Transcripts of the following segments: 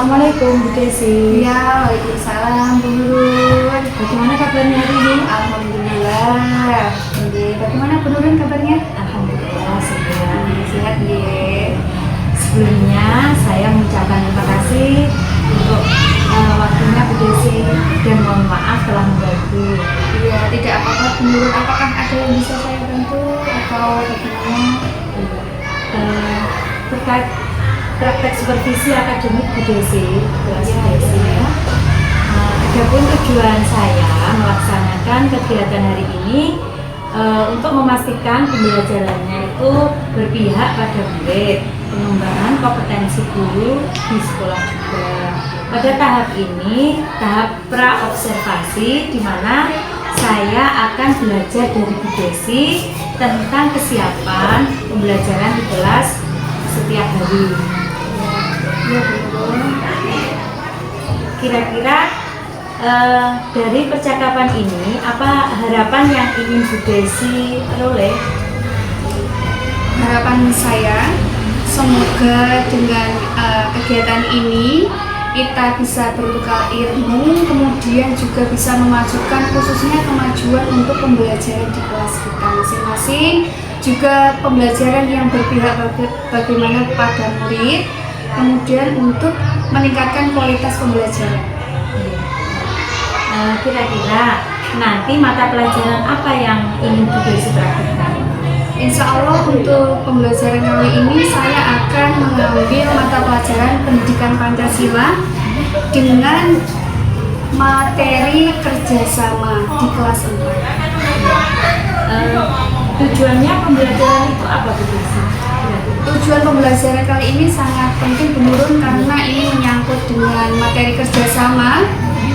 Assalamualaikum Bu Desi. Ya, waalaikumsalam Bu Nurun. Bagaimana kabarnya hari ini? Alhamdulillah. Oke, bagaimana Bu Nurun kabarnya? Alhamdulillah sehat. Sehat nggih. Sebelumnya saya mengucapkan terima kasih untuk waktunya Bu Desi dan mohon maaf telah mengganggu. Iya, tidak apa-apa Bu Nurun. Apakah ada yang bisa saya bantu atau bagaimana? Terkait praktek supervisi akademik Bu Desi, kelas Bu Ya, Desi. ya. Adapun tujuan saya melaksanakan kegiatan hari ini untuk memastikan pembelajarannya itu berpihak pada murid, pengembangan kompetensi guru di sekolah juga. Pada tahap ini, tahap pra-observasi, di mana saya akan belajar dari Bu Desi tentang kesiapan pembelajaran di kelas setiap hari. Ya, Bu Nurun. Kira-kira dari percakapan ini, apa harapan yang ingin Bu Desi peroleh? Harapan saya semoga dengan kegiatan ini kita bisa bertukar ilmu, kemudian juga bisa memajukan khususnya kemajuan untuk pembelajaran di kelas kita masing-masing, juga pembelajaran yang berpihak bagaimana pada murid, kemudian untuk meningkatkan kualitas pembelajaran. Kira-kira nanti mata pelajaran apa yang ingin Bu Desi praktikkan? Insya Allah untuk pembelajaran kali ini saya akan mengambil mata pelajaran pendidikan Pancasila dengan materi kerjasama di kelas 4. Tujuannya pembelajaran itu apa Bu Desi? Tujuan pembelajaran kali ini sangat penting menurun karena ini menyangkut dengan materi kerjasama.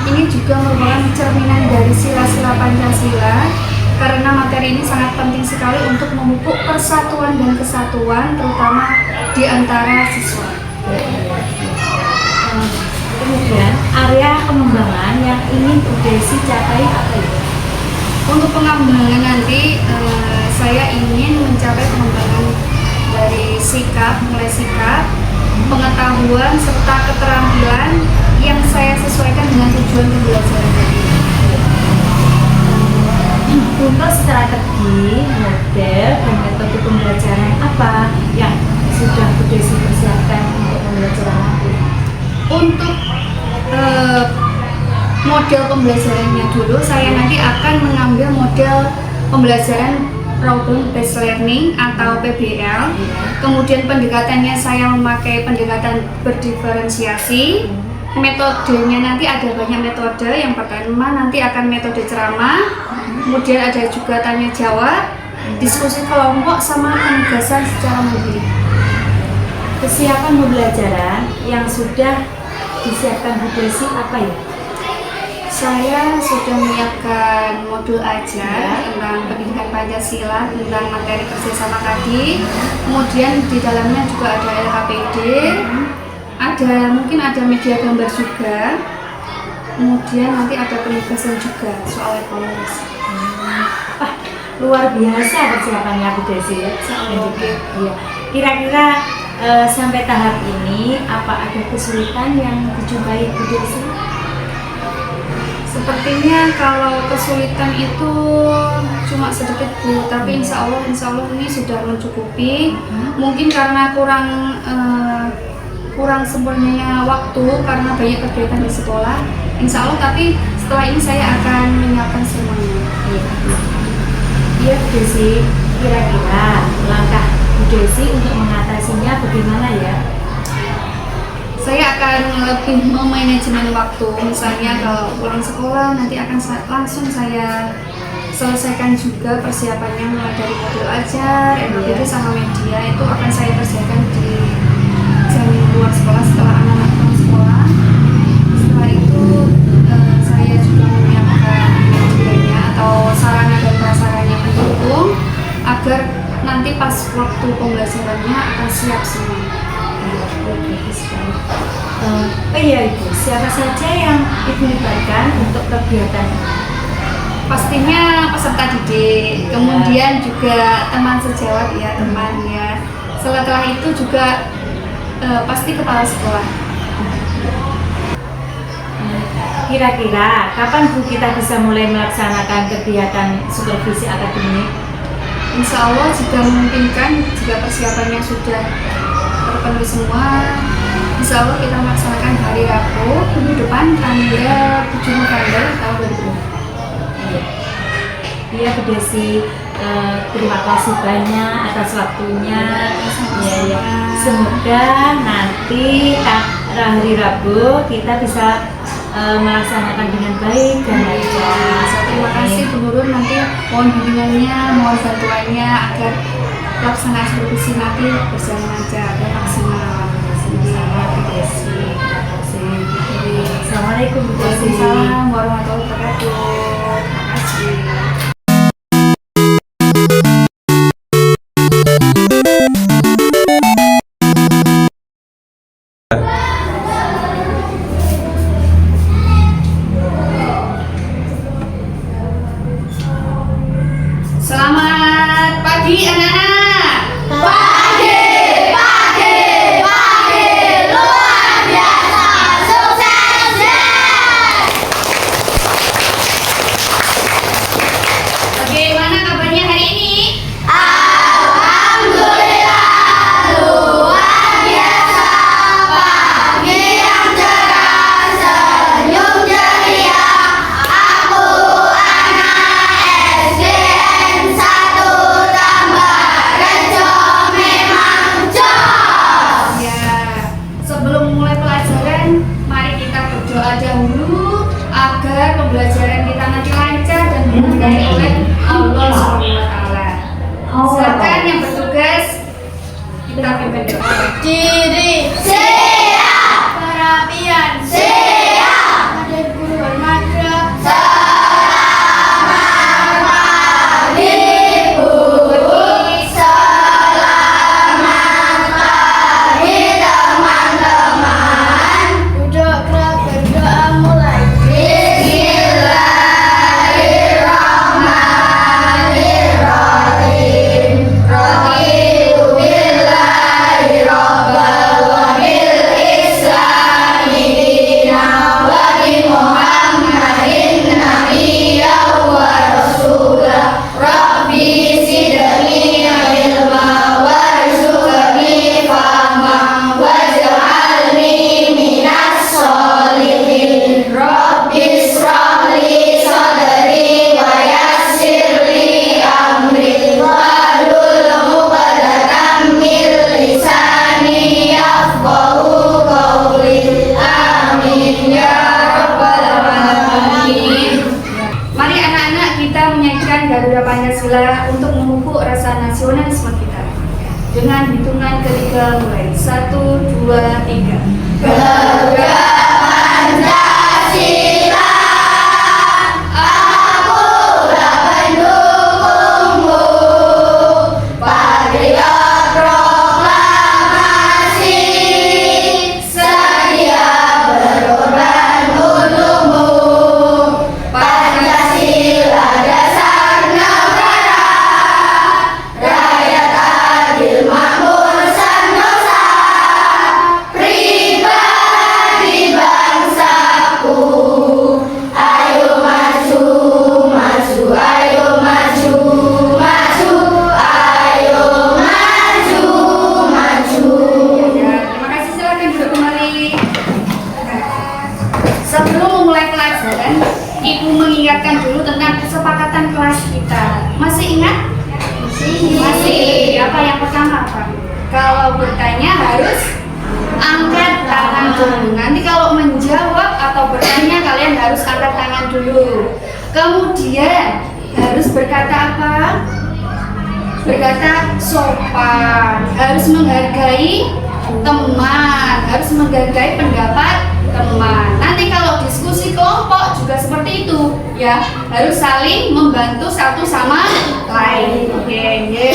Ini juga merupakan cerminan dari sila-sila Pancasila karena materi ini sangat penting sekali untuk memupuk persatuan dan kesatuan terutama di antara siswa. Kemudian area pengembangan yang ingin Bu Desi capai apa itu? Untuk pengembangan nanti saya ingin mencapai pengembangan dari sikap, mulai sikap, pengetahuan serta keterampilan yang saya sesuaikan dengan tujuan pembelajaran tadi. Untuk strategi, model, dan metode pembelajaran apa yang sudah Bu Desi persiapkan untuk pembelajaran nanti? Untuk model pembelajarannya dulu, saya nanti akan mengambil model pembelajaran Problem Based Learning atau PBL. Kemudian pendekatannya saya memakai pendekatan berdiferensiasi. Metodenya nanti ada banyak metode. Yang pertama nanti akan metode ceramah, kemudian ada juga tanya jawab, diskusi kelompok, sama penugasan secara mandiri. Kesiapan pembelajaran yang sudah disiapkan Bu Desi apa ya? Saya sudah menyiapkan modul ajar tentang pendidikan Pancasila, tentang materi kerjasama tadi. Kemudian di dalamnya juga ada LKPD, mungkin ada media gambar juga. Kemudian nanti ada penugasan juga soal evaluasi. Luar biasa persiapannya Bu Desi. Iya. Kira-kira sampai tahap ini apa ada kesulitan yang dijumpai Bu Desi? Sepertinya kalau kesulitan itu cuma sedikit Bu, tapi insya Allah ini sudah mencukupi. Mungkin karena kurang sempurnanya waktu karena banyak kegiatan di sekolah. Insya Allah, tapi setelah ini saya akan menyiapkan semuanya. Iya Bu Desi, kira-kira langkah Bu Desi untuk mengatasinya bagaimana ya? Saya akan lebih memanajemen waktu. Misalnya kalau pulang sekolah nanti akan langsung saya selesaikan juga persiapannya mulai dari modul ajar, LKPD sama media itu akan saya kerjakan di jam luar sekolah setelah anak-anak pulang sekolah. Setelah itu saya juga menyiapkan medianya atau sarana dan prasarana pendukung agar nanti pas waktu pembelajarannya akan siap semua. Iya Ibu, siapa saja yang Ibu libatkan untuk kegiatan? Pastinya peserta didik, kemudian juga teman sejawat ya, teman ya. Setelah itu juga pasti kepala sekolah. Kira-kira kapan Bu kita bisa mulai melaksanakan kegiatan supervisi akademik? Insya Allah jika memungkinkan, jika persiapannya sudah terpenuhi semua, insya Allah kita melaksanakan hari Rabu minggu depan tanggal 7 November tahun 2020. Iya Bu Desi, terima kasih banyak atas waktunya. Ya. Semoga nanti hari Rabu kita bisa melaksanakan dengan baik dan lancar. Terima kasih Bu Nurun, nanti mohon bimbingannya, mohon bantuannya agar pelaksanaan supervisi nanti berjalan lancar dan maksimal. Sama Bu Desi. Terima kasih. Assalamualaikum Bu Desi. Waalaikumsalam warahmatullahi wabarakatuh. Terima kasih. Selamat pagi anak-anak. Pagi, luar biasa, sukses ya! Bagaimana kabarnya hari ini? Alhamdulillah, luar biasa, pagi yang cerah, senyum ceria. Aku anak SDN 1 tambah rejo memang jos. Ya, sebelum mulai pelajaran, mari kita berdoa dahulu agar pembelajaran kita nanti lancar dan diberkahi oleh Allah SWT. Silakan yang bertugas kita pimpin doa. Diri siap, perhatian siap, hadir guru bermadrasah. Selamat pagi Bu, selamat pagi teman-teman. Duduk gerak berdoa mulai. Bismillahirrahmanirrahim. Raditu billahi rabbal wa bil islami dinan wa bi Muhammadin nabiyyan wa rasulah. Rabbi zidni ilma warzuqni fahma waj'alni minas sholihin. Rabbi ishrah li sadri wa yassir li amri wahlul 'uqdatam min lisani yafqahu qawli. Amin ya rabbal alamin. Mari anak-anak kita menyanyikan Garuda Pancasila untuk memupuk rasa nasionalisme kita. Dengan hitungan ketiga mulai 1, 2, 3. Garuda Pancasila, akulah pendukungmu. Patriot proklamasi, sedia berkorban untukmu. Pancasila dasar negara, rakyat adil makmur sentosa. Pribadi bangsaku, ayo maju, maju, ayo maju, maju, ayo maju, maju. Ya, terima kasih, silakan duduk kembali. Sebelum memulai pelajaran, Ibu mengingatkan dulu tentang kesepakatan kelas kita. Masih ingat? Masih. Apa yang pertama apa? Kalau bertanya harus angkat tangan dulu. Nanti kalau menjawab atau bertanya kalian harus angkat tangan dulu. Kemudian harus berkata apa? Berkata sopan, harus menghargai teman, harus menghargai pendapat teman. Nanti kalau diskusi kelompok juga seperti itu, ya, harus saling membantu satu sama lain. Oke, oke.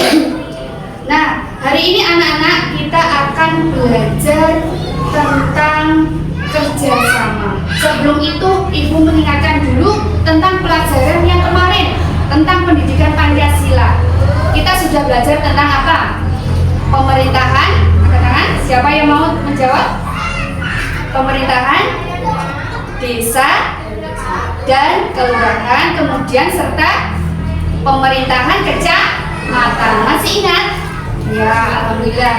Nah, hari ini anak-anak kita akan belajar tentang kerjasama. Sebelum itu, Ibu mengingatkan dulu tentang pelajaran yang kemarin tentang pendidikan Pancasila. Kita sudah belajar tentang apa? Pemerintahan. Angkat tangan. Siapa yang mau menjawab? Pemerintahan, desa, dan kelurahan, kemudian serta pemerintahan kecamatan. Masih ingat? Ya, alhamdulillah.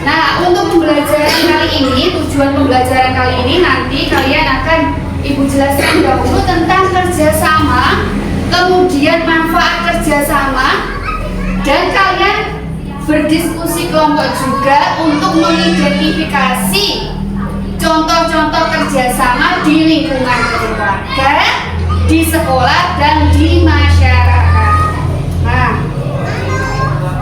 Nah, untuk pembelajaran kali ini, tujuan pembelajaran kali ini nanti kalian akan Ibu jelaskan dahulu tentang kerjasama, kemudian manfaat kerjasama, dan kalian berdiskusi kelompok juga untuk mengidentifikasi contoh-contoh kerjasama di lingkungan keluarga, di sekolah, dan di masyarakat. Nah,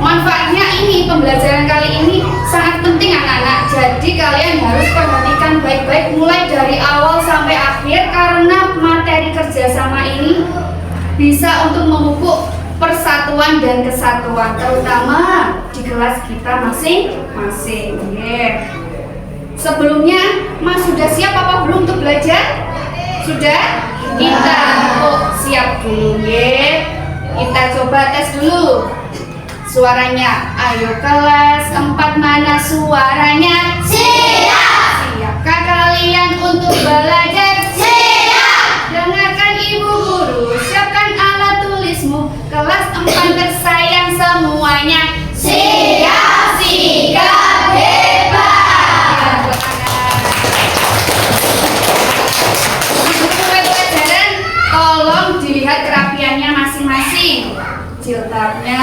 manfaatnya ini, pembelajaran kali ini sangat penting anak-anak. Jadi kalian harus perhatikan baik-baik mulai dari awal sampai akhir, karena materi kerjasama ini bisa untuk memupuk persatuan dan kesatuan, terutama di kelas kita masing-masing. Sebelumnya, Mas sudah siap apa belum untuk belajar? Sudah? Kita siap dulu ya. Kita coba tes dulu suaranya. Ayo kelas 4, mana suaranya? Siap. Siapkah kalian untuk belajar? Siap. Dengarkan ibu guru, siapkan alat tulismu. Kelas 4 tersayang semuanya. Siap, sigap, hebat. Untuk pelajaran, tolong dilihat kerapiannya masing-masing. Jilbabnya,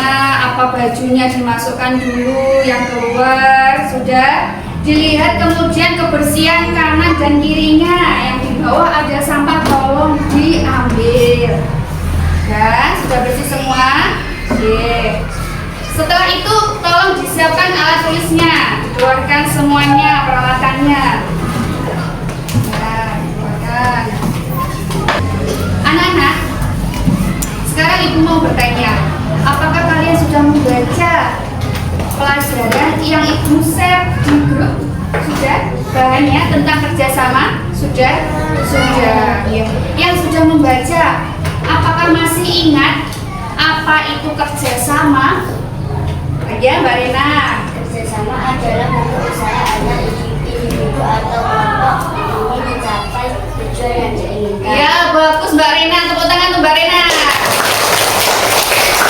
apa bajunya dimasukkan dulu, yang keluar sudah dilihat, kemudian kebersihan kanan dan kirinya. Yang di bawah ada sampah, tolong diambil. Dan sudah bersih semua. Setelah itu tolong disiapkan alat tulisnya, keluarkan semuanya peralatannya. Keluarkan. Anak-anak, sekarang ibu mau bertanya, apakah kalian sudah membaca pelajaran yang ibu share di grup? Sudah? Bahannya tentang kerjasama? Sudah? Sudah. Ya. Yang sudah membaca, apakah masih ingat apa itu kerjasama? Ya, Mbak Rena. Kerjasama adalah bentuk usaha anak individu atau kelompok untuk mencapai tujuan yang diinginkan. Ya, bagus Mbak Rena. Tepuk tangan untuk Mbak Rena.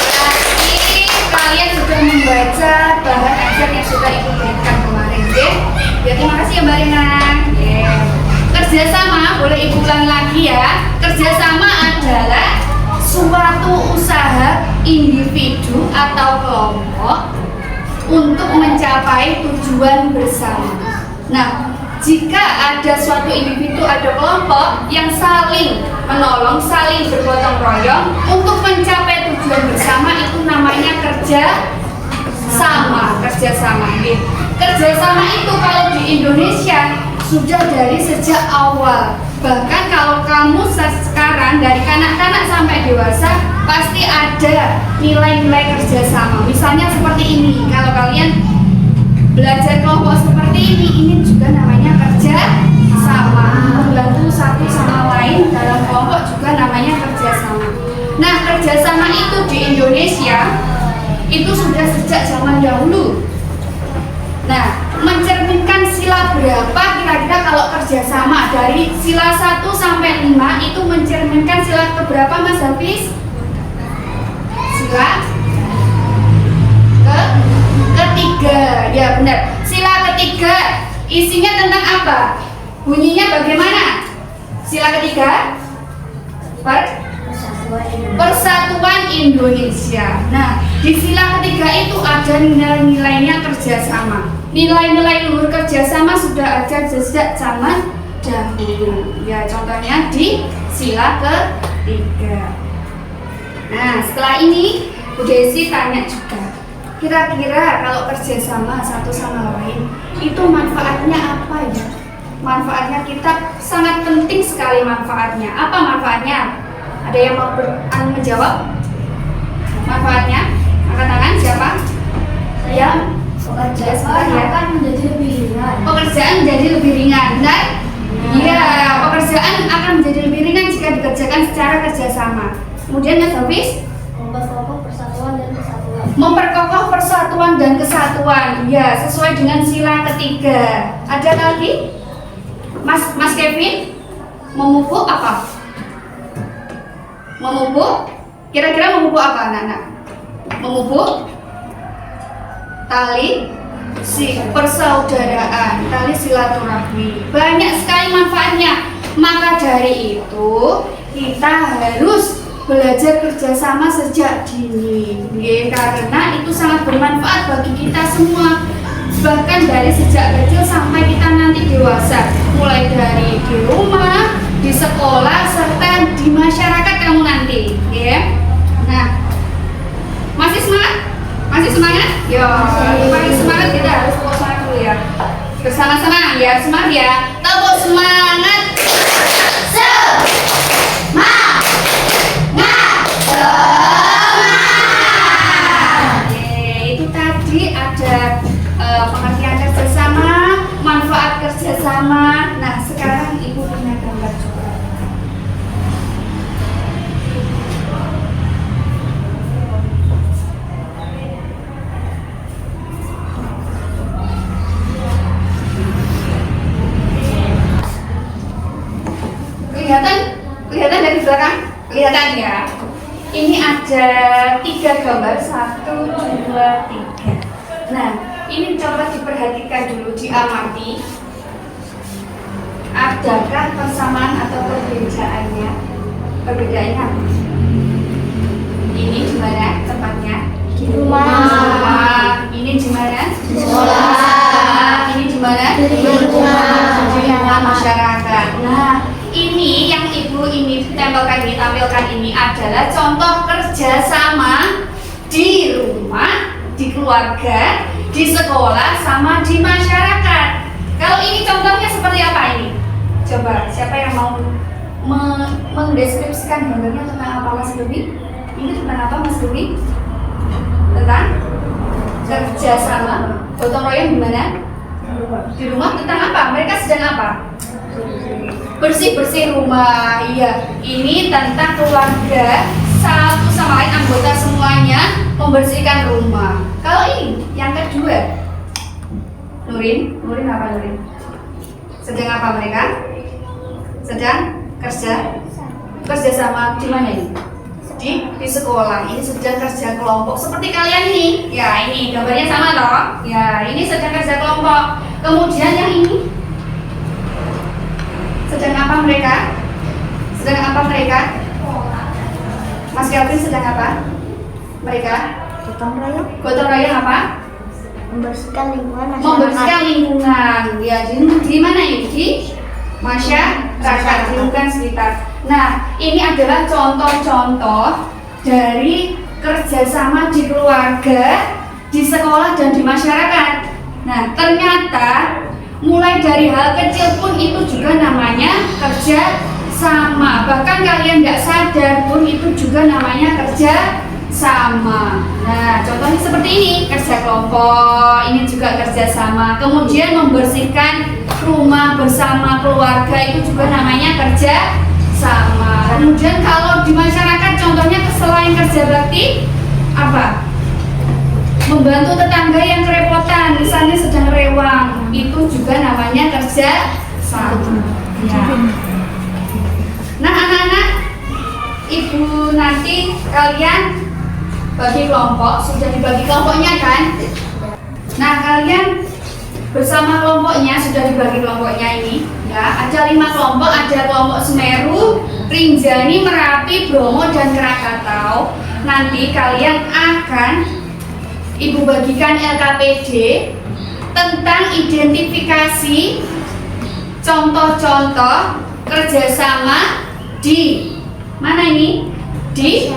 Berarti kalian sudah membaca bahan ajar yang sudah ibu berikan kemarin, ya? Ya, terima kasih ya Mbak Rena. Kerjasama, boleh ibu ulang lagi ya. Kerjasama adalah suatu usaha individu atau kelompok untuk mencapai tujuan bersama. Nah, jika ada suatu individu, ada kelompok yang saling menolong, saling bergotong royong untuk mencapai tujuan bersama, itu namanya kerjasama. Kerjasama itu kalau di Indonesia sudah dari sejak awal. Bahkan kalau kamu sekarang dari kanak-kanak sampai dewasa pasti ada nilai-nilai kerjasama. Misalnya seperti ini, kalau kalian belajar kelompok seperti ini juga namanya kerjasama. Membantu satu sama lain dalam kelompok juga namanya kerjasama. Nah, kerjasama itu di Indonesia itu sudah sejak zaman dahulu. Nah, mencerminkan sila berapa kira-kira kalau kerjasama? Dari sila 1 sampai 5 itu mencerminkan sila keberapa Mas Hafiz? Sila ketiga. Ya benar. Sila ketiga isinya tentang apa? Bunyinya bagaimana? Sila ketiga? Persatuan Indonesia. Nah, di sila ketiga itu ada nilai-nilainya kerjasama. Nilai-nilai luhur kerjasama sudah ada sejak zaman dahulu. Ya, contohnya di sila ketiga. Nah, setelah ini Bu Desi tanya juga, kira-kira kalau kerjasama satu sama lain itu manfaatnya apa ya? Manfaatnya kita sangat penting sekali manfaatnya. Apa manfaatnya? Ada yang mau menjawab? Manfaatnya? Angkat tangan siapa? Saya. Pekerjaan akan menjadi lebih ringan. Pekerjaan menjadi lebih ringan. Benar? Iya, pekerjaan akan menjadi lebih ringan jika dikerjakan secara kerjasama. Kemudian Mas Hafiz? Memperkokoh persatuan dan kesatuan. Memperkokoh persatuan dan kesatuan. Ya, sesuai dengan sila ketiga. Ada lagi? Mas Kevin? Memupuk apa? Memupuk? Kira-kira memupuk apa anak-anak? Memupuk tali persaudaraan, tali silaturahmi. Banyak sekali manfaatnya. Maka dari itu kita harus belajar kerjasama sejak dini, karena itu sangat bermanfaat bagi kita semua. Bahkan dari sejak kecil sampai kita nanti dewasa, mulai dari di rumah, di sekolah, serta di masyarakat kamu nanti, ya. Nah, masih semangat? Masih semangat? Ya, paling semangat kita harus tepuk semangat dulu ya. Bersama-sama ya, semangat ya. Tepuk semangat. Itu tadi ada pengertian kerjasama, manfaat kerjasama. Nah, sekarang Ibu punya gambar juga. Kelihatan dari belakang? Kelihatan ya. Ini ada 3 gambar, 1, 2, 3. Nah, ini coba diperhatikan dulu, diamati. Adakah persamaan atau perbedaannya? Perbedaannya apa? Ini di mana tempatnya? Di rumah. Ini di mana? Di sekolah. Ini di mana? Di lingkungan masyarakat. Nah, ini yang Ibu ini tampilkan ini adalah contoh kerjasama di rumah, di keluarga, di sekolah, sama di masyarakat. Kalau ini contohnya seperti apa ini? Coba, siapa yang mau mendeskripsikan gambarnya tentang apa, Mas Dewi? Ini tentang apa, Mas Dewi? Tentang kerjasama. Gotong royong di mana? Di rumah. Tentang apa? Mereka sedang apa? Bersih-bersih rumah. Iya, ini tentang keluarga, satu sama lain, anggota semuanya membersihkan rumah. Kalau ini yang kedua, Nurin apa Nurin? Sedang apa mereka? Sedang kerja sama di mana ini? Di sekolah. Ini sedang kerja kelompok seperti kalian ini. Ya, ini gambarnya sama toh? Ya, ini sedang kerja kelompok. Kemudian yang ini sedang apa mereka? Mas Kelvin sedang apa? Mereka? Gotong royong apa? Membersihkan lingkungan masyarakat. Membersihkan lingkungan. Ya, di mana ini? Di masyarakat, di lingkungan sekitar. Nah, ini adalah contoh-contoh dari kerjasama di keluarga, di sekolah, dan di masyarakat. Nah, ternyata mulai dari hal kecil pun itu juga namanya kerja sama. Bahkan kalian tidak sadar pun itu juga namanya kerja sama. Nah, contohnya seperti ini, kerja kelompok, ini juga kerja sama. Kemudian membersihkan rumah bersama keluarga itu juga namanya kerja sama. Kemudian kalau di masyarakat contohnya selain kerja bakti apa? Membantu tetangga yang kerepotan, misalnya sedang rewang, itu juga namanya kerja sama. Ya. Nah, anak-anak, Ibu nanti kalian bagi kelompok, sudah dibagi kelompoknya kan? Nah, kalian bersama kelompoknya sudah dibagi kelompoknya ini. Ya, ada 5 kelompok, ada kelompok Semeru, Rinjani, Merapi, Bromo, dan Krakatau. Nanti kalian akan Ibu bagikan LKPD tentang identifikasi contoh-contoh kerjasama di mana ini? Di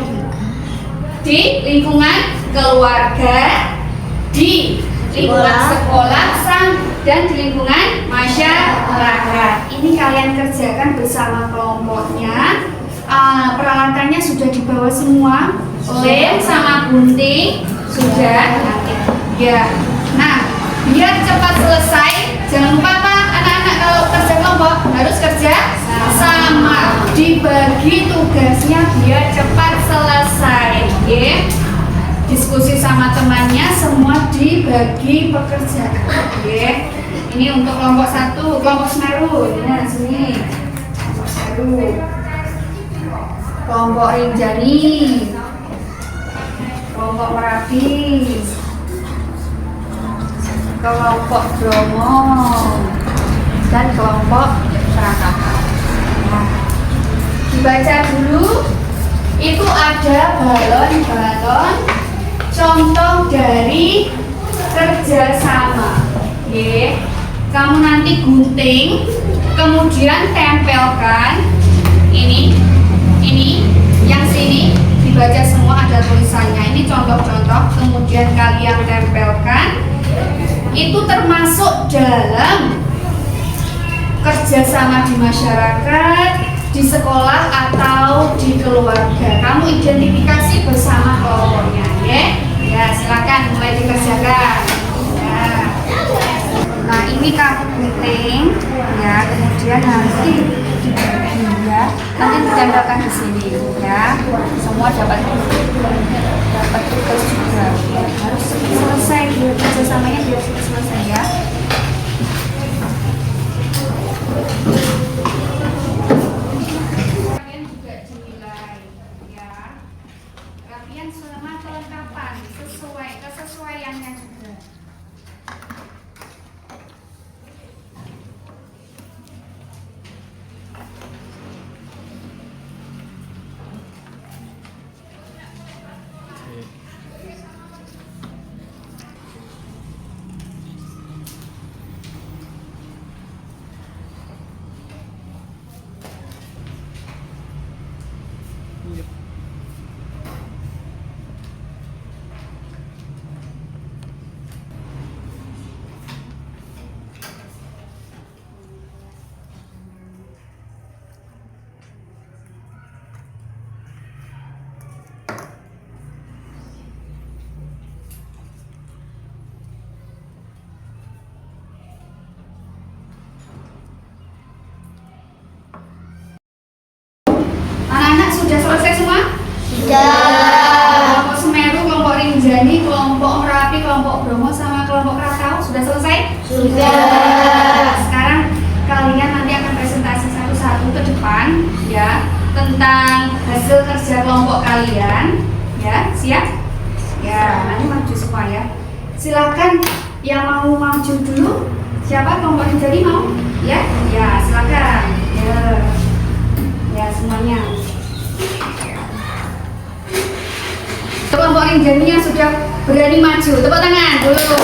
lingkungan keluarga, di lingkungan sekolah, dan di lingkungan masyarakat. Ini kalian kerjakan bersama kelompoknya. Peralatannya sudah dibawa semua, lem sama gunting sudah. Ya. Nah, biar cepat selesai, jangan lupa Pak, anak-anak kalau kerja kelompok harus kerja sama. Dibagi tugasnya biar cepat selesai. Ya. Diskusi sama temannya, semua dibagi pekerjaan. Ya. Ini untuk kelompok 1, kelompok Semeru. Nah, sini. Kelompok Semeru. Semeru, kelompok Rinjani, kelompok Merapi, kelompok Bromo, dan kelompok Krakatau. Nah, dibaca dulu. Itu ada balon-balon contoh dari kerjasama. Oke, kamu nanti gunting, kemudian tempelkan ini, yang sini dibaca semua ada tulisannya. Ini contoh-contoh, kemudian kalian tempelkan. Itu termasuk dalam kerjasama di masyarakat, di sekolah atau di keluarga. Kamu identifikasi bersama kelompoknya, ya? Ya, silakan mulai dikerjakan. Ya. Nah, ini kamu gunting, ya. Kemudian nanti dibagi, ya. Nanti ditempelkan di sini, ya. Semua dapat tugas juga. Harus selesai kerjasamanya, biar selesai, ya. Sama kelengkapan, kesesuaiannya juga. Anak-anak sudah selesai semua? Kelompok Semeru, kelompok Rinjani, kelompok Merapi, kelompok Bromo, sama kelompok Krakatau sudah selesai? Sudah. Sekarang kalian nanti akan presentasi satu-satu ke depan, ya, tentang hasil kerja kelompok kalian, ya. Siap? Ya, nanti maju semua, ya. Silakan yang mau maju dulu. Siapa kelompok Rinjani mau? Ya, ya, silakan. Ya. Ya, semuanya. Kelompok Rinjani yang sudah berani maju, tepuk tangan dulu.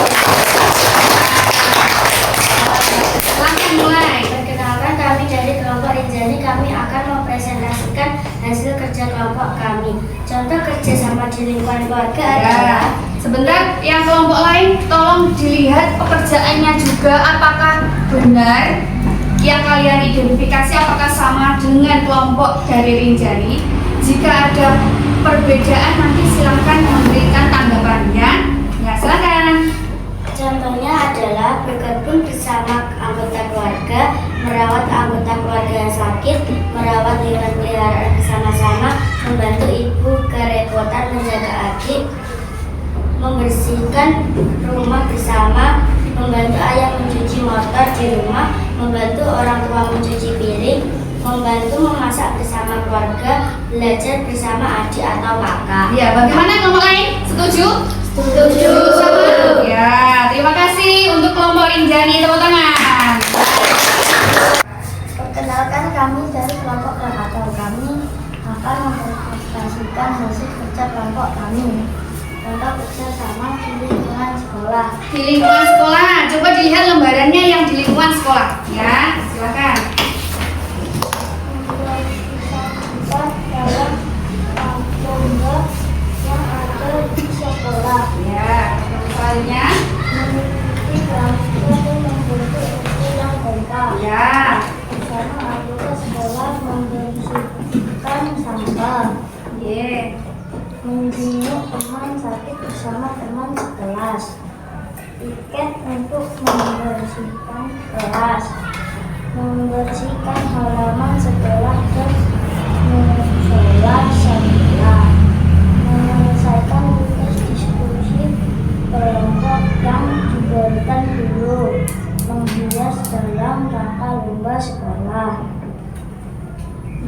Silakan mulai. Perkenalkan, kami dari kelompok Rinjani. Kami akan mempresentasikan hasil kerja kelompok kami. Contoh kerjasama di lingkungan keluarga adalah. Sebentar, yang kelompok lain tolong dilihat pekerjaannya juga apakah benar yang kalian identifikasi, apakah sama dengan kelompok dari Rinjani. Jika ada perbedaan nanti silahkan memberikan tanggapannya. Ya, silakan. Contohnya adalah bergabung bersama anggota keluarga, merawat anggota keluarga yang sakit, merawat hewan peliharaan bersama-sama, membantu ibu kerepotan menjaga adik, membersihkan rumah bersama, membantu ayah mencuci motor di rumah, membantu orang tua mencuci piring, membantu memasak bersama keluarga, belajar bersama adik atau kakak. Ya, bagaimana kelompok lain? Setuju? Setuju. Ya, terima kasih untuk kelompok Rinjani, tepuk tangan. Perkenalkan, kami dari kelompok Krakatau. Kami akan mempresentasikan hasil kerja kelompok kami. Contoh kerja sama di lingkungan sekolah. Di lingkungan sekolah, coba dilihat lembarannya yang di lingkungan sekolah. Ya, silakan. Dalam lomba yang ada di sekolah. Ya, misalnya. Memiliki kelanjutan dan membentuk buku yang lengkap. Ya. Bersama anggota sekolah membersihkan sampah. Ye. Menjenguk teman sakit bersama teman sekelas. Tiket untuk membersihkan kelas. Membersihkan halaman sekolah dan musola sekolah. Menyelesaikan tugas diskusi kelompok yang diberikan dulu. Menghias dalam rangka lomba sekolah.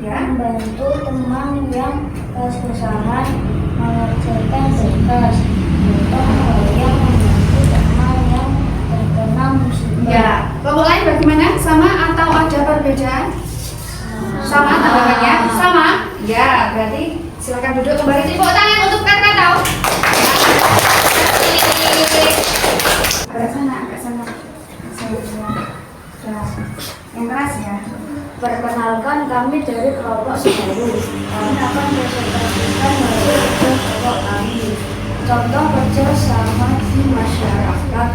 Ya. Membantu teman yang kesusahan mengerjakan tugas. Contoh saya membantu teman yang terkena musibah. Ya. Kelompok lain bagaimana? Sama atau ada perbedaan? Sama tanggapannya? Sama? Ya, berarti silakan duduk kembali. Tepuk tangan untuk Krakatau. Agak sana, agak sana. Ya. Yang keras ya. Perkenalkan, kami dari kelompok Semeru. Kami akan presentasikan hasil kerja kelompok kami. Contoh kerja sama di masyarakat: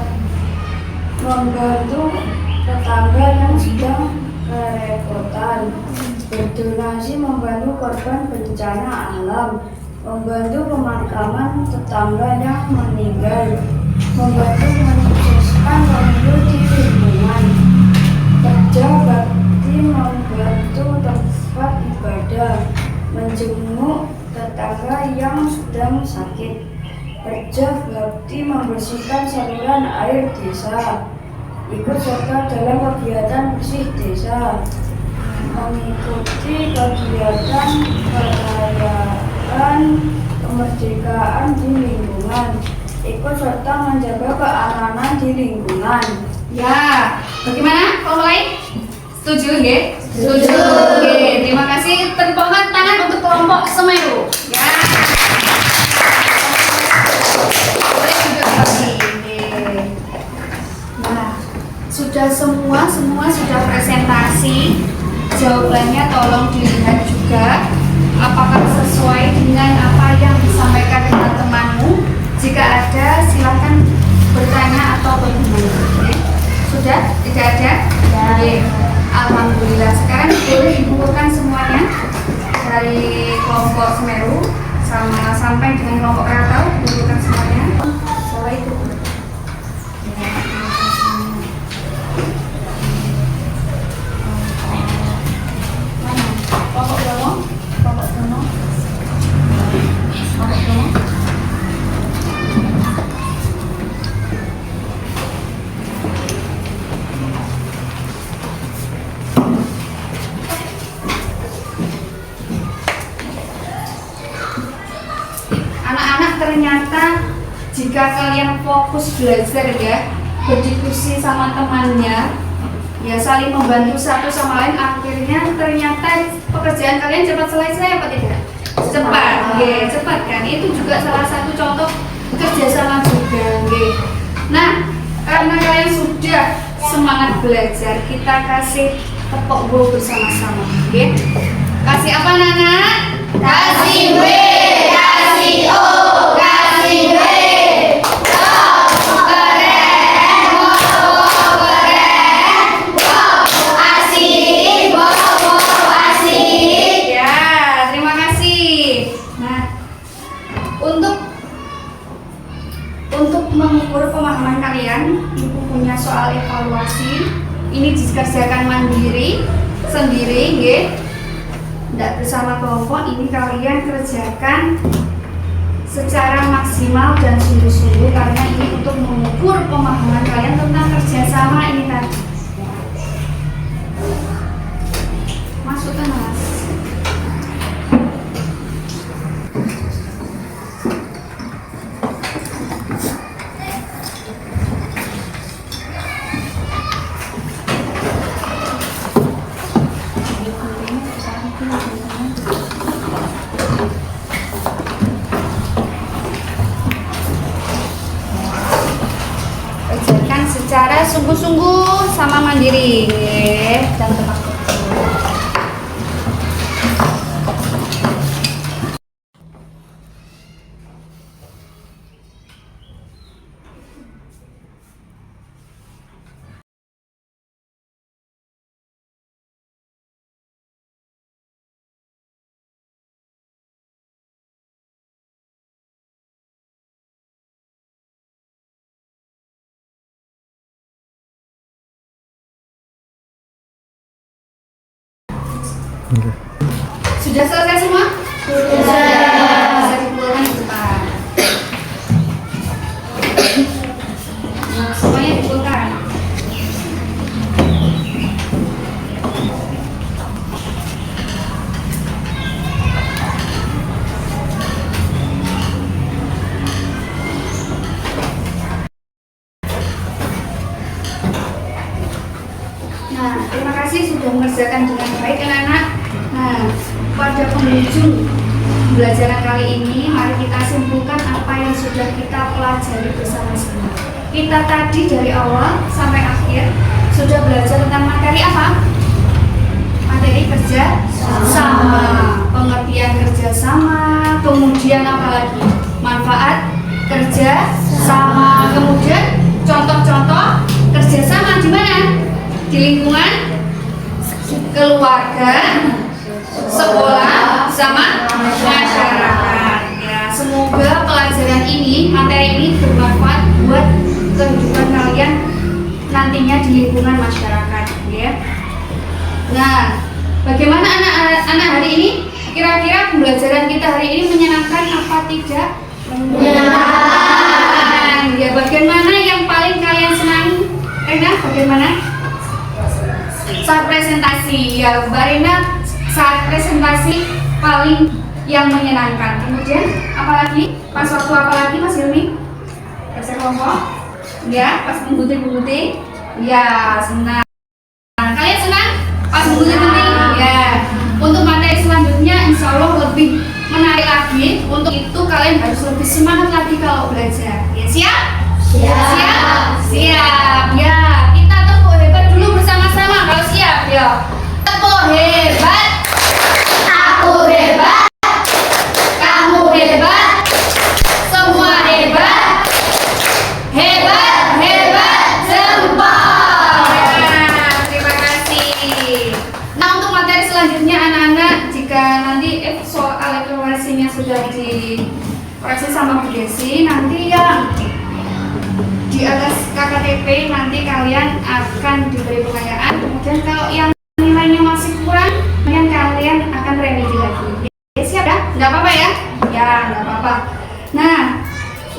membantu tetangga yang sedang kerepotan, berdonasi membantu korban bencana alam, membantu pemakaman tetangga yang meninggal, membantu menyukseskan pemilu di lingkungan, kerja bakti membantu tempat ibadah, menjenguk tetangga yang sedang sakit, kerja bakti membersihkan saluran air desa, ikut serta dalam kegiatan bersih desa, mengikuti kegiatan perayaan kemerdekaan di lingkungan, ikut serta menjaga keamanan di lingkungan. Ya, bagaimana kelompok lain? Setuju ya? Setuju. Oke, terima kasih. Tepuk tangan untuk kelompok Semeru. Ya. Boleh duduk lagi. Oke. Nah, sudah semua sudah presentasi. Jawabannya tolong dilihat juga apakah sesuai dengan apa yang disampaikan teman-temanmu. Jika ada, silakan bertanya atau bergumul. Oke. Sudah? Tidak ada? Oke. Alhamdulillah. Sekarang boleh dikumpulkan semuanya dari kelompok Semeru sama sampai dengan kelompok Krakatau, dikumpulkan semuanya. Soal itu. Mana? Kelompok Bromo? Kelompok Bromo? Kelompok Bromo? Anak-anak, ternyata jika kalian fokus belajar ya, berdiskusi sama temannya, ya saling membantu satu sama lain, akhirnya ternyata pekerjaan kalian cepat selesai apa tidak? Cepat, ya, cepat kan? Itu juga salah satu contoh kerjasama juga. Nah, karena kalian sudah semangat belajar, kita kasih tepuk gol bersama-sama. Kasih apa, Nana? Kasih W, kasih O, kasih W. Ya, terima kasih. Nah, untuk mengukur pemahaman kalian, Ibu punya soal evaluasi. Ini dikerjakan mandiri, sendiri, tidak bersama kelompok. Ini kalian kerjakan secara maksimal dan sungguh-sungguh karena ini untuk mengukur pemahaman kalian tentang kerjasama ini tadi. Masukkan, Mas. Kerjakan secara sungguh-sungguh sama mandiri, dan tepat waktu. Sudah selesai semua? Sudah. Bisa dikumpulkan di depan. Nah, semuanya dikumpulkan. Nah, terima kasih sudah mengerjakan dengan baik anak-anak. Nah, pada penghujung pembelajaran kali ini, mari kita simpulkan apa yang sudah kita pelajari bersama-sama. Kita tadi dari awal sampai akhir sudah belajar tentang materi apa? Materi kerja sama, pengertian kerja sama, kemudian apa lagi? Manfaat kerja sama, kemudian contoh-contoh kerja sama di mana? Di lingkungan keluarga, sekolah, sama masyarakat. Ya, semoga pelajaran ini, materi ini bermanfaat buat kehidupan kalian nantinya di lingkungan masyarakat, ya. Nah, bagaimana anak-anak hari ini? Kira-kira pembelajaran kita hari ini menyenangkan apa tidak? Menyenangkan. Ya, bagian mana yang paling kalian senangi? Rena, bagaimana? Saat presentasi, ya Mbak Rena, saat presentasi paling yang menyenangkan. Kemudian apalagi? Pas waktu apalagi Mas Hilmi? Kerja kelompok? Ya, pas menggunting-gunting? Ya, senang. Kalian senang? Pas menggunting-gunting? Ya. Untuk materi selanjutnya insya Allah lebih menarik lagi. Untuk itu kalian harus lebih semangat lagi kalau belajar. Ya, siap? Siap? Siap. Ya, kita tepuk hebat dulu bersama-sama kalau siap. Ya. Tepuk hebat. Aku hebat, Kamu hebat. Semua hebat. Hebat, hebat, jempol. Nah, terima kasih. Nah, untuk materi selanjutnya anak-anak, jika nanti soal evaluasinya sudah dikoreksi sama Bu Desi, nanti yang di atas KKTP nanti kalian akan diberi pengayaan. Kemudian kalau yang nilainya masih kurang, kalian akan revisi lagi. Ya, siap ya? Nggak apa-apa ya? Ya, nggak apa-apa. Nah,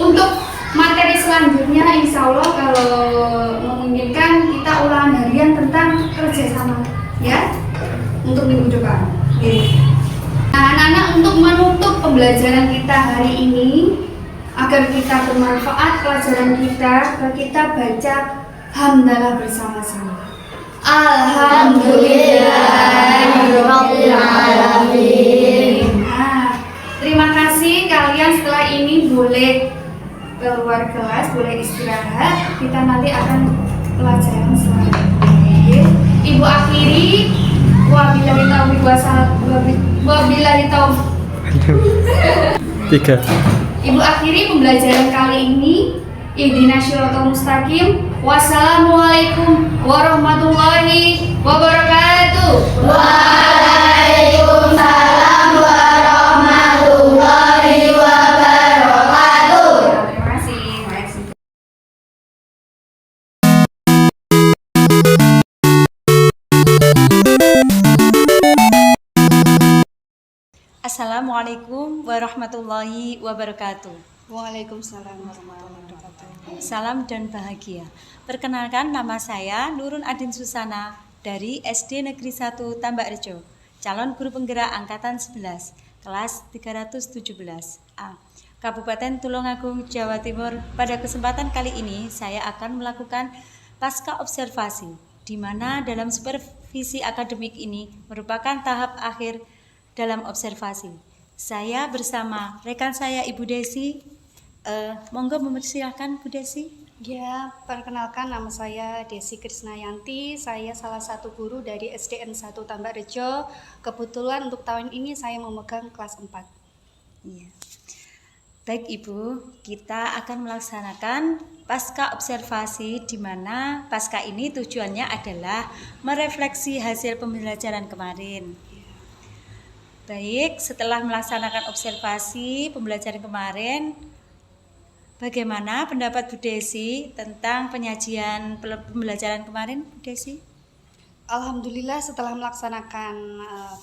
untuk materi selanjutnya insya Allah kalau memungkinkan kita ulangan harian tentang kerjasama, ya, untuk minggu depan. Oke. Nah, anak-anak, untuk menutup pembelajaran kita hari ini agar kita bermanfaat pelajaran kita baca hamdalah bersama-sama. Alhamdulillahirrahmanirrahim. Nah, terima kasih kalian. Setelah ini boleh keluar kelas, boleh istirahat. Kita nanti akan pelajaran selanjutnya. Ibu akhiri, wabillahi taufiq wabillahi taufiq. 3. Ibu akhiri pembelajaran kali ini. Ihdinas siratal mustaqim. Wassalamualaikum warahmatullahi wabarakatuh. Waalaikumsalam warahmatullahi wabarakatuh. Terima kasih. Terima kasih. Assalamualaikum warahmatullahi wabarakatuh. Waalaikumsalam warahmatullahi wabarakatuh. Salam dan bahagia. Perkenalkan, nama saya Nurun Adin Susana dari SD Negeri 1 Tambak Rejo, calon guru penggerak angkatan 11, kelas 317 A, Kabupaten Tulungagung, Jawa Timur. Pada kesempatan kali ini saya akan melakukan pasca observasi, di mana dalam supervisi akademik ini merupakan tahap akhir dalam observasi. Saya bersama rekan saya Ibu Desi. Monggo mempersilahkan Bu Desi. Ya, perkenalkan nama saya Desi Krisnayanti. Saya salah satu guru dari SDN 1 Tambak Rejo. Kebetulan untuk tahun ini saya memegang kelas 4. Iya. Baik Ibu, kita akan melaksanakan pasca observasi, di mana pasca ini tujuannya adalah merefleksi hasil pembelajaran kemarin. Baik, setelah melaksanakan observasi pembelajaran kemarin, bagaimana pendapat Bu Desi tentang penyajian pembelajaran kemarin, Bu Desi? Alhamdulillah setelah melaksanakan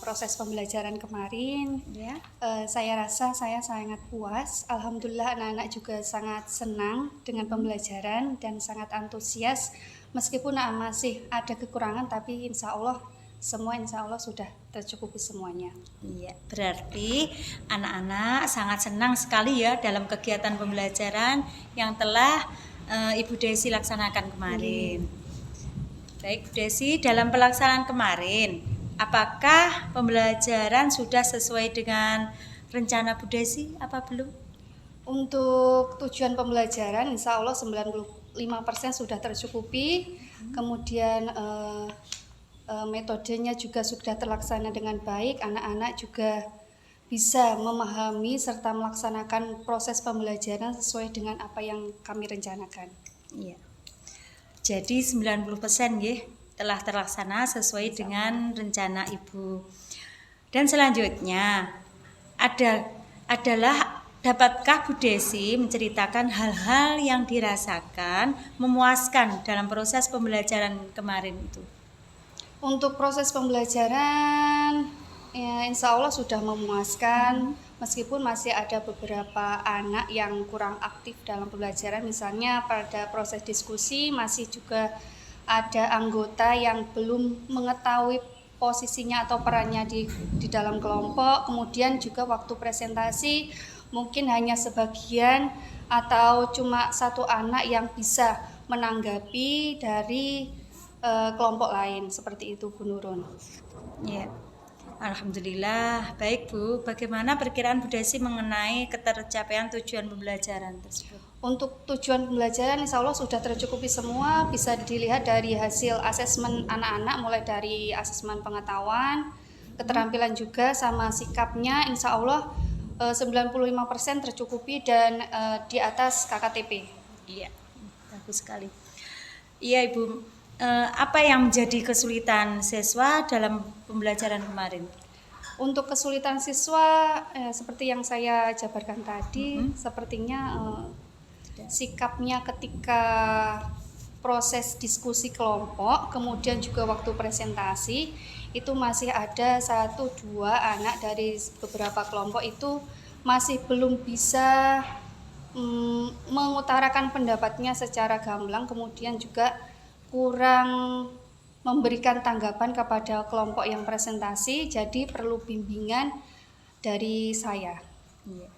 proses pembelajaran kemarin, Ya. saya rasa saya sangat puas. Alhamdulillah anak-anak juga sangat senang dengan pembelajaran dan sangat antusias. Meskipun masih ada kekurangan, tapi insya Allah sudah tercukupi semuanya. Iya, berarti anak-anak sangat senang sekali ya dalam kegiatan pembelajaran yang telah Ibu Desi laksanakan kemarin. Baik, Bu Desi, dalam pelaksanaan kemarin, apakah pembelajaran sudah sesuai dengan rencana Bu Desi apa belum? Untuk tujuan pembelajaran insya Allah 95% sudah tercukupi. Kemudian metodenya juga sudah terlaksana dengan baik. Anak-anak juga bisa memahami serta melaksanakan proses pembelajaran sesuai dengan apa yang kami rencanakan. Iya. Jadi 90% ya telah terlaksana sesuai dengan rencana Ibu. Dan selanjutnya adalah dapatkah Bu Desi menceritakan hal-hal yang dirasakan memuaskan dalam proses pembelajaran kemarin itu? Untuk proses pembelajaran ya, insya Allah sudah memuaskan, meskipun masih ada beberapa anak yang kurang aktif dalam pembelajaran. Misalnya pada proses diskusi masih juga ada anggota yang belum mengetahui posisinya atau perannya di dalam kelompok. Kemudian juga waktu presentasi mungkin hanya sebagian atau cuma satu anak yang bisa menanggapi dari kelompok lain, seperti itu Bu Nurun. Ya, alhamdulillah. Baik Bu, bagaimana perkiraan Bu Desi mengenai ketercapaian tujuan pembelajaran tersebut? Untuk tujuan pembelajaran insya Allah sudah tercukupi semua, bisa dilihat dari hasil asesmen anak-anak, mulai dari asesmen pengetahuan, keterampilan juga sama sikapnya, insya Allah 95% tercukupi dan di atas KKTP. Iya, bagus sekali. Iya Ibu, apa yang menjadi kesulitan siswa dalam pembelajaran kemarin? Untuk kesulitan siswa seperti yang saya jabarkan tadi, sepertinya sikapnya ketika proses diskusi kelompok, kemudian juga waktu presentasi itu masih ada 1-2 anak dari beberapa kelompok itu masih belum bisa mengutarakan pendapatnya secara gamblang, kemudian juga kurang memberikan tanggapan kepada kelompok yang presentasi, jadi perlu bimbingan dari saya. Iya.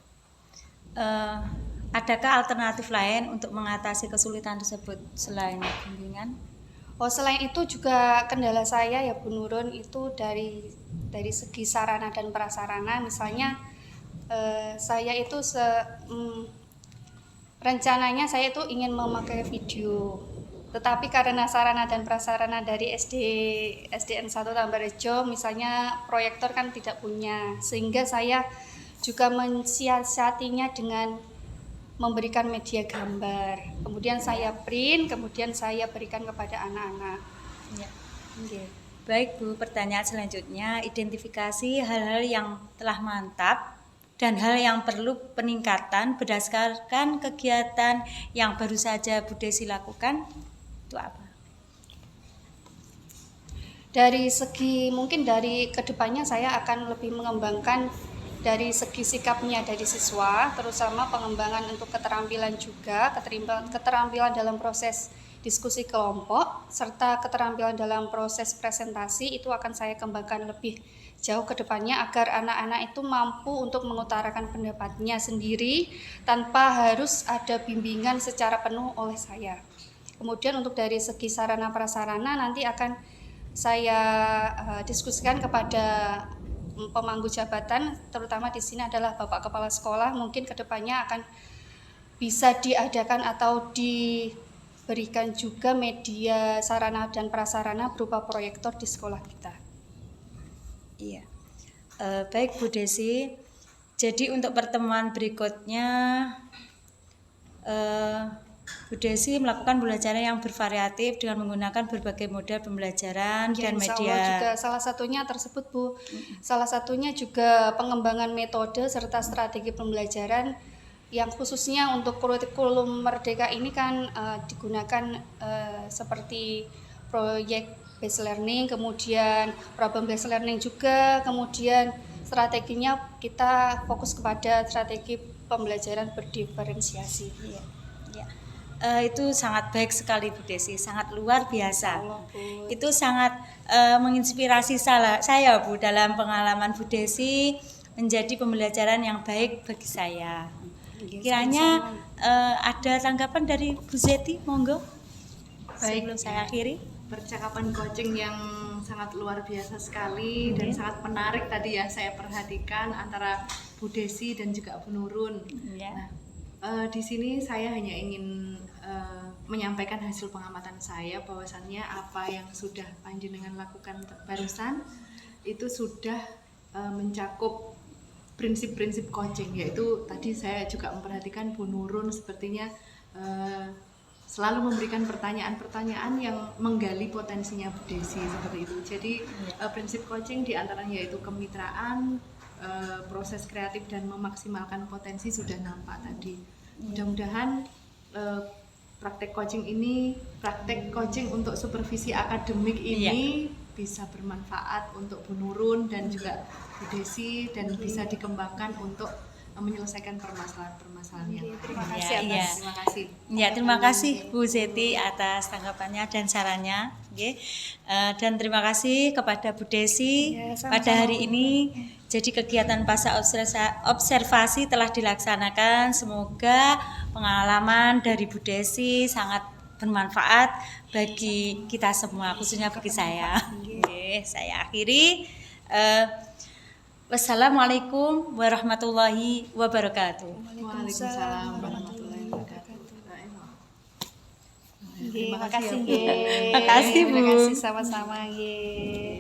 Adakah alternatif lain untuk mengatasi kesulitan tersebut selain bimbingan? Selain itu juga kendala saya ya Bu Nurun itu dari segi sarana dan prasarana. Misalnya saya itu rencananya saya itu ingin memakai video, tetapi karena sarana dan prasarana dari SDN 1 Tambarejo misalnya proyektor kan tidak punya, sehingga saya juga mensiasatinya dengan memberikan media gambar, kemudian saya print, kemudian saya berikan kepada anak-anak. Ya. Okay. Baik Bu, pertanyaan selanjutnya, identifikasi hal-hal yang telah mantap dan hal yang perlu peningkatan berdasarkan kegiatan yang baru saja Bu Desi lakukan, itu apa? Dari segi mungkin dari kedepannya saya akan lebih mengembangkan dari segi sikapnya dari siswa, terutama pengembangan untuk keterampilan juga, keterampilan dalam proses diskusi kelompok, serta keterampilan dalam proses presentasi itu akan saya kembangkan lebih jauh ke depannya agar anak-anak itu mampu untuk mengutarakan pendapatnya sendiri tanpa harus ada bimbingan secara penuh oleh saya. Kemudian untuk dari segi sarana prasarana nanti akan saya diskusikan kepada pemangku jabatan, terutama di sini adalah Bapak Kepala Sekolah, mungkin kedepannya akan bisa diadakan atau diberikan juga media sarana dan prasarana berupa proyektor di sekolah kita. Iya, baik Bu Desi. Jadi untuk pertemuan berikutnya Bu Desi melakukan pembelajaran yang bervariatif dengan menggunakan berbagai model pembelajaran Ya, dan insya media. Allah juga salah satunya tersebut Bu. Salah satunya juga pengembangan metode serta strategi pembelajaran yang khususnya untuk kurikulum Merdeka ini kan digunakan seperti proyek based learning, kemudian problem based learning juga, kemudian strateginya kita fokus kepada strategi pembelajaran berdiferensiasi. Iya. Itu sangat baik sekali Bu Desi, sangat luar biasa. Allah, Bu. Itu sangat menginspirasi saya Bu dalam pengalaman Bu Desi menjadi pembelajaran yang baik bagi saya. Kiranya ada tanggapan dari Bu Zeti, monggo. Baik. Sebelum saya akhiri. percakapan coaching yang sangat luar biasa sekali dan sangat menarik tadi ya saya perhatikan antara Bu Desi dan juga Bu Nurun. Ya. Nah, di sini saya hanya ingin menyampaikan hasil pengamatan saya bahwasannya apa yang sudah panjenengan lakukan barusan itu sudah mencakup prinsip-prinsip coaching, yaitu tadi saya juga memperhatikan Bu Nurun sepertinya selalu memberikan pertanyaan-pertanyaan yang menggali potensinya Bu Desi seperti itu. Jadi prinsip coaching diantaranya yaitu kemitraan, proses kreatif dan memaksimalkan potensi sudah nampak tadi. Mudah-mudahan praktek coaching untuk supervisi akademik ini bisa bermanfaat untuk Bu Nurun dan juga Bu Desi dan bisa dikembangkan untuk menyelesaikan permasalahan-permasalahan yang Terima lain. kasih Iya. atas Terima kasih. Ya, terima kasih Bu Zeti atas tanggapannya dan sarannya. Nggih. Dan terima kasih kepada Bu Desi Ya, sama-sama. pada hari ini. Jadi kegiatan pasca observasi telah dilaksanakan. Semoga pengalaman dari Bu Desi sangat bermanfaat bagi kita semua, khususnya bagi saya. Nggih, saya akhiri. Wassalamualaikum warahmatullahi wabarakatuh. Waalaikumsalam warahmatullahi wabarakatuh. Terima kasih. Terima kasih, Bu. Terima kasih sama-sama. Nggih.